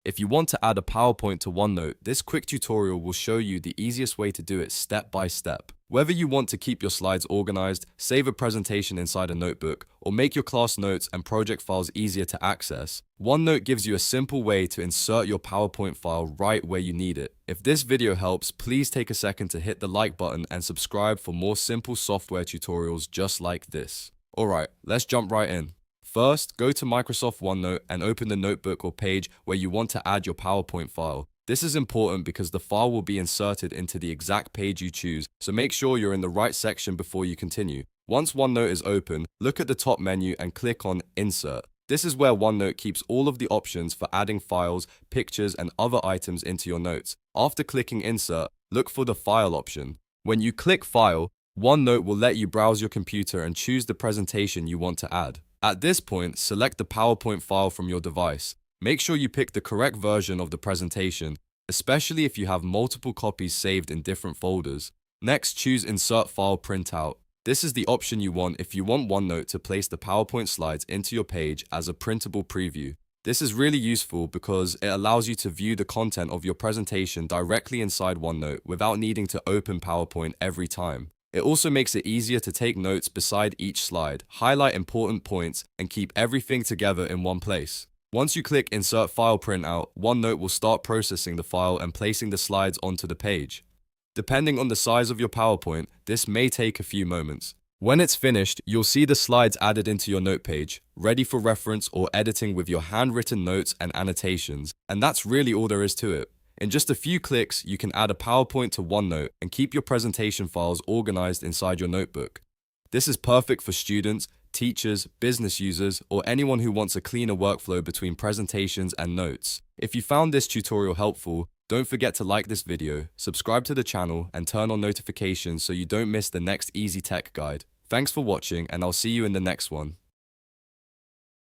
If you want to add a PowerPoint to OneNote, this quick tutorial will show you the easiest way to do it step by step. Whether you want to keep your slides organized, save a presentation inside a notebook, or make your class notes and project files easier to access, OneNote gives you a simple way to insert your PowerPoint file right where you need it. If this video helps, please take a second to hit the like button and subscribe for more simple software tutorials just like this. Alright, let's jump right in. First, go to Microsoft OneNote and open the notebook or page where you want to add your PowerPoint file. This is important because the file will be inserted into the exact page you choose, so make sure you're in the right section before you continue. Once OneNote is open, look at the top menu and click on Insert. This is where OneNote keeps all of the options for adding files, pictures, and other items into your notes. After clicking Insert, look for the File option. When you click File, OneNote will let you browse your computer and choose the presentation you want to add. At this point, select the PowerPoint file from your device. Make sure you pick the correct version of the presentation, especially if you have multiple copies saved in different folders. Next, choose Insert File Printout. This is the option you want if you want OneNote to place the PowerPoint slides into your page as a printable preview. This is really useful because it allows you to view the content of your presentation directly inside OneNote without needing to open PowerPoint every time. It also makes it easier to take notes beside each slide, highlight important points, and keep everything together in one place. Once you click Insert File Printout, OneNote will start processing the file and placing the slides onto the page. Depending on the size of your PowerPoint, this may take a few moments. When it's finished, you'll see the slides added into your note page, ready for reference or editing with your handwritten notes and annotations, and that's really all there is to it. In just a few clicks, you can add a PowerPoint to OneNote and keep your presentation files organized inside your notebook. This is perfect for students, teachers, business users, or anyone who wants a cleaner workflow between presentations and notes. If you found this tutorial helpful, don't forget to like this video, subscribe to the channel, and turn on notifications so you don't miss the next easy tech guide. Thanks for watching, and I'll see you in the next one.